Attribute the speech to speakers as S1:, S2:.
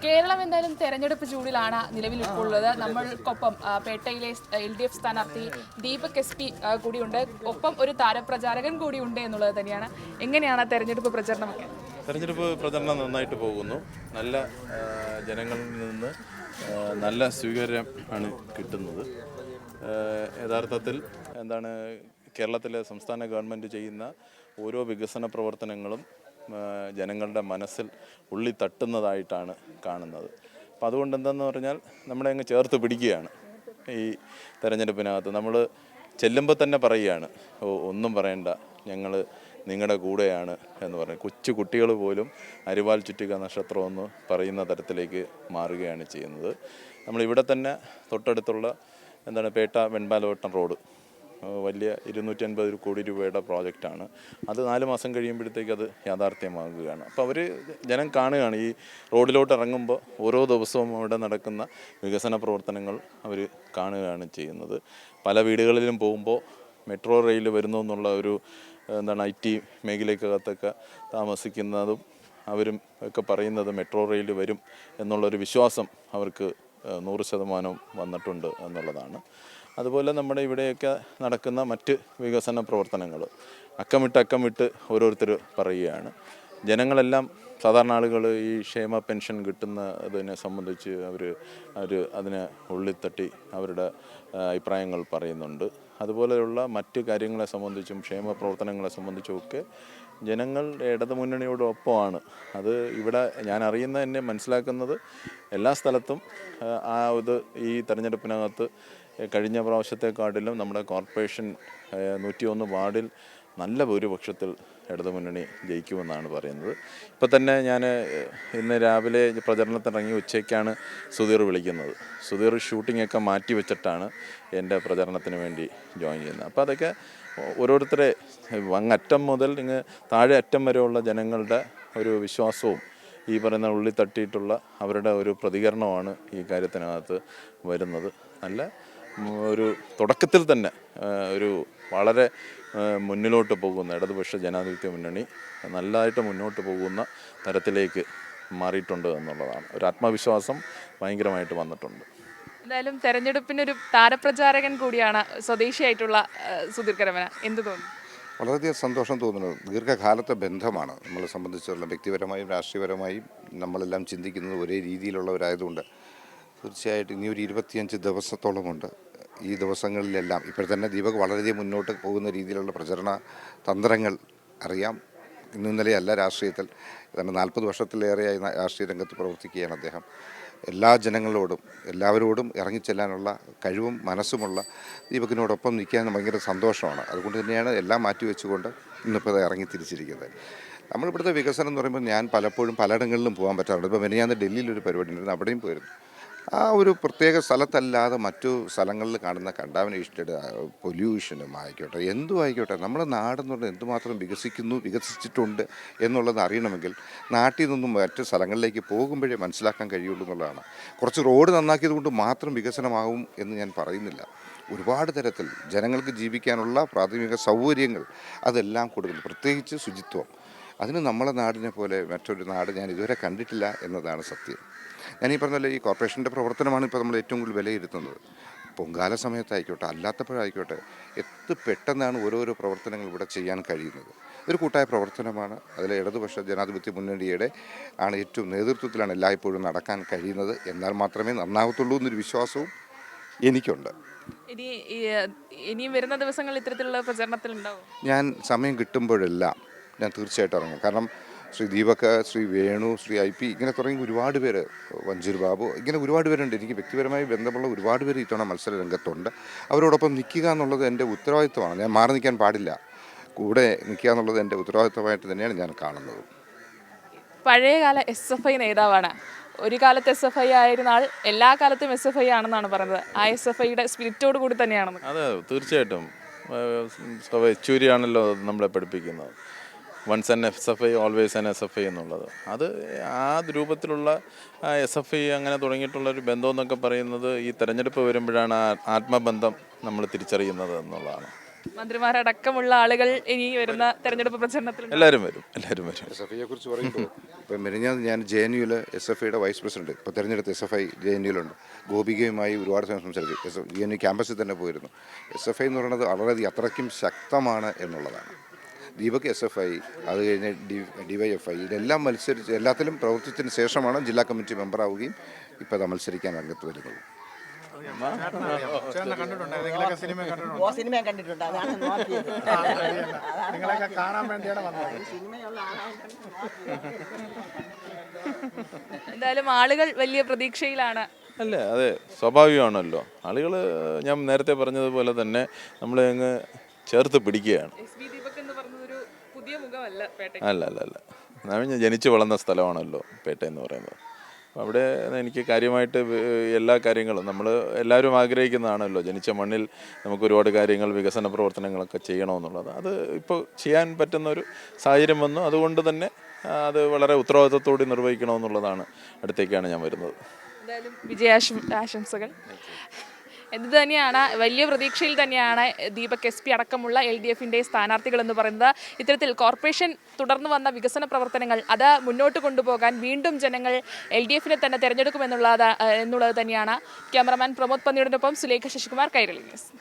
S1: കേരളം എന്തായാലും തെരഞ്ഞെടുപ്പ് ചൂടിലാണ് നിലവിൽ ഉള്ളത്. നമ്മൾക്കൊപ്പം പേട്ടയിലെ LDF സ്ഥാനാർത്ഥി ദീപക് SP കൂടിയുണ്ട്. ഒപ്പം ഒരു താരപ്രചാരകൻ കൂടിയുണ്ട് എന്നുള്ളത് തന്നെയാണ്. എങ്ങനെയാണ് തെരഞ്ഞെടുപ്പ് പ്രചരണമൊക്കെ?
S2: തെരഞ്ഞെടുപ്പ് പ്രചരണം നന്നായിട്ട് പോകുന്നു. നല്ല ജനങ്ങളിൽ നിന്ന് നല്ല സ്വീകാര്യം ആണ് കിട്ടുന്നത്. യഥാർത്ഥത്തിൽ കേരളത്തിലെ സംസ്ഥാന ഗവൺമെൻറ് ചെയ്യുന്ന ഓരോ വികസന പ്രവർത്തനങ്ങളും ജനങ്ങളുടെ മനസ്സിൽ ഉള്ളി തട്ടുന്നതായിട്ടാണ് കാണുന്നത്. അപ്പോൾ അതുകൊണ്ട് എന്തെന്ന് പറഞ്ഞാൽ നമ്മളെ അങ്ങ് ചേർത്ത് പിടിക്കുകയാണ്. ഈ തെരഞ്ഞെടുപ്പിനകത്ത് നമ്മൾ ചെല്ലുമ്പോൾ തന്നെ പറയുകയാണ്, ഒന്നും പറയണ്ട, ഞങ്ങൾ നിങ്ങളുടെ കൂടെയാണ് എന്ന് പറയും. കൊച്ചു കുട്ടികൾ പോലും അരിവാൾ ചുറ്റിക നക്ഷത്രമെന്ന് പറയുന്ന തരത്തിലേക്ക് മാറുകയാണ് ചെയ്യുന്നത്. നമ്മളിവിടെ തന്നെ തൊട്ടടുത്തുള്ള പേട്ട വെൺപാലവട്ടം റോഡ് വലിയ 250 കോടി രൂപയുടെ പ്രോജക്റ്റാണ്. അത് 4 മാസം കഴിയുമ്പോഴത്തേക്ക് അത് യാഥാർത്ഥ്യമാകുകയാണ്. അപ്പോൾ അവർ ജനം കാണുകയാണ്, ഈ റോഡിലോട്ട് ഇറങ്ങുമ്പോൾ ഓരോ ദിവസവും അവിടെ നടക്കുന്ന വികസന പ്രവർത്തനങ്ങൾ അവർ കാണുകയാണ് ചെയ്യുന്നത്. പല വീടുകളിലും പോകുമ്പോൾ മെട്രോ റെയിൽ വരുന്നു എന്നുള്ള ഒരു IT മേഖലയ്ക്കകത്തൊക്കെ താമസിക്കുന്നതും അവരും ഒക്കെ പറയുന്നത് മെട്രോ റെയിൽ വരും എന്നുള്ളൊരു വിശ്വാസം അവർക്ക് 100% വന്നിട്ടുണ്ട് എന്നുള്ളതാണ്. അതുപോലെ നമ്മുടെ ഇവിടെയൊക്കെ നടക്കുന്ന മറ്റ് വികസന പ്രവർത്തനങ്ങൾ അക്കം വിട്ട് ഓരോരുത്തർ പറയുകയാണ്. ജനങ്ങളെല്ലാം സാധാരണ ആളുകൾ ഈ ക്ഷേമ പെൻഷൻ കിട്ടുന്നതിനെ സംബന്ധിച്ച് അവർ അതിനെ ഉള്ളിത്തട്ടി അവരുടെ അഭിപ്രായങ്ങൾ പറയുന്നുണ്ട്. അതുപോലെയുള്ള മറ്റ് കാര്യങ്ങളെ സംബന്ധിച്ചും ക്ഷേമ പ്രവർത്തനങ്ങളെ സംബന്ധിച്ചുമൊക്കെ ജനങ്ങൾ ഇടതുമുന്നണിയോടൊപ്പമാണ്. അത് ഇവിടെ ഞാൻ അറിയുന്ന എന്നെ മനസ്സിലാക്കുന്നത് എല്ലാ സ്ഥലത്തും ഈ തെരഞ്ഞെടുപ്പിനകത്ത് കഴിഞ്ഞ പ്രാവശ്യത്തെക്കാട്ടിലും നമ്മുടെ കോർപ്പറേഷൻ 101 വാർഡിൽ നല്ല ഭൂരിപക്ഷത്തിൽ ഇടതുമുന്നണി ജയിക്കുമെന്നാണ് പറയുന്നത്. ഇപ്പം തന്നെ ഞാൻ ഇന്ന് രാവിലെ പ്രചരണത്തിനിറങ്ങി ഉച്ചയ്ക്കാണ് സുധീർ വിളിക്കുന്നത്. സുധീർ ഷൂട്ടിങ്ങൊക്കെ മാറ്റി വെച്ചിട്ടാണ് എൻ്റെ പ്രചരണത്തിന് വേണ്ടി ജോയിൻ ചെയ്യുന്നത്. അപ്പോൾ അതൊക്കെ ഓരോരുത്തരെ അങ്ങറ്റം മുതൽ ഇങ്ങ് താഴെ അറ്റം വരെയുള്ള ജനങ്ങളുടെ ഒരു വിശ്വാസവും ഈ പറയുന്ന ഉള്ളിൽ തട്ടിയിട്ടുള്ള അവരുടെ ഒരു പ്രതികരണമാണ് ഈ കാര്യത്തിനകത്ത് വരുന്നത്. നല്ല ഒരു തുടക്കത്തിൽ തന്നെ ഒരു വളരെ മുന്നിലോട്ട് പോകുന്ന ഇടതുപക്ഷ ജനാധിപത്യ മുന്നണി നല്ലതായിട്ട് മുന്നോട്ട് പോകുന്ന തരത്തിലേക്ക് മാറിയിട്ടുണ്ട് എന്നുള്ളതാണ്. ഒരു ആത്മവിശ്വാസം ഭയങ്കരമായിട്ട് വന്നിട്ടുണ്ട്.
S1: എന്തായാലും തെരഞ്ഞെടുപ്പിനൊരു താരപ്രചാരകൻ കൂടിയാണ് സ്വദേശിയായിട്ടുള്ള സുധീർ കരമന. എന്ത് തോന്നുന്നു?
S3: വളരെയധികം സന്തോഷം തോന്നുന്നത് ദീർഘകാലത്തെ ബന്ധമാണ് നമ്മളെ സംബന്ധിച്ചുള്ള. വ്യക്തിപരമായും രാഷ്ട്രീയപരമായും നമ്മളെല്ലാം ചിന്തിക്കുന്നത് ഒരേ രീതിയിലുള്ളവരായതുകൊണ്ട് തീർച്ചയായിട്ടും ഇനി ഒരു 25 ദിവസത്തോളമുണ്ട്. ഈ ദിവസങ്ങളിലെല്ലാം ഇപ്പോൾ തന്നെ ദീപക് വളരെയധികം മുന്നോട്ട് പോകുന്ന രീതിയിലുള്ള പ്രചരണ തന്ത്രങ്ങൾ അറിയാം. ഇന്നലെയല്ല രാഷ്ട്രീയത്തിൽ ഏതാണ്ട് 40 വർഷത്തിലേറെയായി രാഷ്ട്രീയ രംഗത്ത് പ്രവർത്തിക്കുകയാണ് അദ്ദേഹം. എല്ലാ ജനങ്ങളോടും എല്ലാവരോടും ഇറങ്ങിച്ചെല്ലാനുള്ള കഴിവും മനസ്സുമുള്ള ദീപകിനോടൊപ്പം നിൽക്കാൻ ഭയങ്കര സന്തോഷമാണ്. അതുകൊണ്ട് തന്നെയാണ് എല്ലാം മാറ്റിവെച്ചുകൊണ്ട് ഇന്നിപ്പോൾ ഇറങ്ങി തിരിച്ചിരിക്കുന്നത്. നമ്മളിവിടുത്തെ വികസനം എന്ന് പറയുമ്പോൾ ഞാൻ പലപ്പോഴും പലയിടങ്ങളിലും പോകാൻ പറ്റാറുണ്ട്. ഇപ്പോൾ മെനിയാന്ന് ഡൽഹിയിലൊരു പരിപാടി ഉണ്ടായിരുന്നു, അവിടെയും പോയിരുന്നു. ആ ഒരു പ്രത്യേക സ്ഥലത്തല്ലാതെ മറ്റു സ്ഥലങ്ങളിൽ കാണുന്ന കണ്ടാമിനേറ്റഡ് പൊല്യൂഷനും ആയിക്കോട്ടെ, എന്തും ആയിക്കോട്ടെ, നമ്മുടെ നാടെന്നുള്ളത് എന്തുമാത്രം വികസിച്ചിട്ടുണ്ട് എന്നുള്ളത് അറിയണമെങ്കിൽ നാട്ടിൽ നിന്നും മറ്റ് സ്ഥലങ്ങളിലേക്ക് പോകുമ്പോഴേ മനസ്സിലാക്കാൻ കഴിയുള്ളൂ എന്നുള്ളതാണ്. കുറച്ച് റോഡ് നന്നാക്കിയത് കൊണ്ട് മാത്രം വികസനമാകും എന്ന് ഞാൻ പറയുന്നില്ല. ഒരുപാട് തരത്തിൽ ജനങ്ങൾക്ക് ജീവിക്കാനുള്ള പ്രാഥമിക സൗകര്യങ്ങൾ അതെല്ലാം കൊടുക്കുന്നു. പ്രത്യേകിച്ച് ശുചിത്വം. അതിന് നമ്മളെ നാടിനെ പോലെ മറ്റൊരു നാട് ഞാൻ ഇതുവരെ കണ്ടിട്ടില്ല എന്നതാണ് സത്യം. ഞാനീ പറഞ്ഞ ഈ കോർപ്പറേഷൻ്റെ പ്രവർത്തനമാണ് ഇപ്പോൾ നമ്മൾ ഏറ്റവും കൂടുതൽ വിലയിരുത്തുന്നത്. പൊങ്കാല സമയത്തായിക്കോട്ടെ അല്ലാത്തപ്പോഴായിക്കോട്ടെ പെട്ടെന്നാണ് ഓരോരോ പ്രവർത്തനങ്ങൾ ഇവിടെ ചെയ്യാൻ കഴിയുന്നത്. ഇതൊരു കൂട്ടായ പ്രവർത്തനമാണ്. അതിൽ ഇടതുപക്ഷ ജനാധിപത്യ മുന്നണിയുടെ ഏറ്റവും നേതൃത്വത്തിലാണ് എല്ലായ്പ്പോഴും നടക്കാൻ കഴിയുന്നത്. എന്നാൽ മാത്രമേ നന്നാകത്തുള്ളൂ എന്നൊരു വിശ്വാസവും എനിക്കുണ്ട്.
S1: ഇനിയും വരുന്ന ദിവസങ്ങളിൽ ഇത്തരത്തിലുള്ള പ്രചരണത്തിലുണ്ടാവും.
S3: ഞാൻ സമയം കിട്ടുമ്പോഴെല്ലാം ഞാൻ തീർച്ചയായിട്ടും ഇറങ്ങും. കാരണം ശ്രീ ദീപക്, ശ്രീ വേണു, ശ്രീ IP ഇങ്ങനെ തുടങ്ങി ഒരുപാട് പേര്, വഞ്ചൂർ ബാബു, ഇങ്ങനെ ഒരുപാട് പേരുണ്ട്. എനിക്ക് വ്യക്തിപരമായി ബന്ധമുള്ള ഒരുപാട് പേര് ഇത്തവണ മത്സര രംഗത്തുണ്ട്. അവരോടൊപ്പം നിൽക്കുക എന്നുള്ളത് എൻ്റെ ഉത്തരവാദിത്വമാണ്. ഞാൻ മാറി നിൽക്കാൻ പാടില്ല. കൂടെ നിൽക്കുക എന്നുള്ളത് എൻ്റെ ഉത്തരവാദിത്വമായിട്ട് തന്നെയാണ് ഞാൻ കാണുന്നത്.
S1: പഴയകാല SFI നേതാവാണ്. ഒരു കാലത്ത് SFI ആയിരുന്ന ആൾ എല്ലാ കാലത്തും SFI ആണെന്നാണ് പറയുന്നത്. ആ SFIയുടെ സ്പിരിറ്റോട് കൂടി തന്നെയാണെന്ന്.
S2: അതെ, തീർച്ചയായിട്ടും. യെച്ചൂരിയാണല്ലോ നമ്മളെ പഠിപ്പിക്കുന്നത്, once an SFI always an SFI എന്നുള്ളത്. അത് ആ രൂപത്തിലുള്ള SFI അങ്ങനെ തുടങ്ങിയിട്ടുള്ളൊരു ബന്ധം എന്നൊക്കെ പറയുന്നത് ഈ തെരഞ്ഞെടുപ്പ് വരുമ്പോഴാണ് ആത്മബന്ധം നമ്മൾ തിരിച്ചറിയുന്നത് എന്നുള്ളതാണ്.
S1: മന്ത്രിമാരടക്കമുള്ള ആളുകൾ ഇനി വരുന്ന തെരഞ്ഞെടുപ്പ് പ്രചരണത്തിൽ
S2: എല്ലാവരും വരും.
S3: എസ് എഫ് ഐയെ കുറിച്ച് പറയുമ്പോൾ ഇപ്പം മെനിഞ്ഞാന്ന് ഞാൻ JNU എസ് എഫ് ഐയുടെ വൈസ് പ്രസിഡന്റ് ഇപ്പോൾ തിരഞ്ഞെടുത്ത SFI JNUലുണ്ട്. ഗോപികയുമായി ഒരുപാട് സമയം സംസാരിച്ചു. JNU ക്യാമ്പസിൽ തന്നെ പോയിരുന്നു. SFI എന്ന് പറയുന്നത് വളരെ അത്രയ്ക്കും ശക്തമാണ് എന്നുള്ളതാണ്. ദീപക് SFI, അത് കഴിഞ്ഞ് DYFI, ഇതെല്ലാം മത്സരിച്ച് എല്ലാത്തിലും പ്രവർത്തിച്ചതിന് ശേഷമാണ് ജില്ലാ കമ്മിറ്റി മെമ്പറാവുകയും ഇപ്പോൾ അത് മത്സരിക്കാൻ രംഗത്ത് വരുന്നത്.
S4: സിനിമ കണ്ടിട്ടുണ്ട്, അതാണ് നോക്കിയത്.
S5: നിങ്ങളൊക്കെ കാണാൻ വേണ്ടിയാണ് വന്നത്.
S4: സിനിമയുള്ള
S1: എന്തായാലും ആളുകൾ വലിയ പ്രതീക്ഷയിലാണ്.
S2: അല്ലേ, അതെ, സ്വാഭാവികമാണല്ലോ. ആളുകൾ ഞാൻ നേരത്തെ പറഞ്ഞതുപോലെ തന്നെ നമ്മളെ അങ്ങ് ചേർത്ത് പിടിക്കുകയാണ്.
S1: ദീപക് എന്ന് പറഞ്ഞതൊരു പുതിയ മുഖമല്ല പേട്ട.
S2: അല്ല ഞാൻ ജനിച്ചു വളർന്ന സ്ഥലമാണല്ലോ പേട്ട എന്ന് പറയുന്നത്. അവിടെ എനിക്ക് കാര്യമായിട്ട് എല്ലാ കാര്യങ്ങളും നമ്മൾ എല്ലാവരും ആഗ്രഹിക്കുന്നതാണല്ലോ. ജനിച്ച മണ്ണിൽ നമുക്ക് ഒരുപാട് കാര്യങ്ങൾ, വികസന പ്രവർത്തനങ്ങളൊക്കെ ചെയ്യണമെന്നുള്ളത്. അത് ഇപ്പോൾ ചെയ്യാൻ പറ്റുന്നൊരു സാഹചര്യം വന്നു. അതുകൊണ്ട് തന്നെ അത് വളരെ ഉത്തരവാദിത്തത്തോടെ നിർവഹിക്കണമെന്നുള്ളതാണ്. അടുത്തേക്കാണ് ഞാൻ വരുന്നത്.
S1: എന്തായാലും വിജയാശംസകൾ. എന്ത് തന്നെയാണ്, വലിയ പ്രതീക്ഷയിൽ തന്നെയാണ് ദീപക് SP അടക്കമുള്ള LDFിൻ്റെ സ്ഥാനാർത്ഥികൾ എന്ന് പറയുന്നത്. ഇത്തരത്തിൽ കോർപ്പറേഷൻ തുടർന്ന് വന്ന വികസന പ്രവർത്തനങ്ങൾ അത് മുന്നോട്ട് കൊണ്ടുപോകാൻ വീണ്ടും ജനങ്ങൾ LDFിനെ തന്നെ തിരഞ്ഞെടുക്കുമെന്നുള്ളത് തന്നെയാണ്. ക്യാമറമാൻ പ്രമോദ് പന്നിയോടൊപ്പം സുലേഖ ശശികുമാർ, കൈരളി ന്യൂസ്.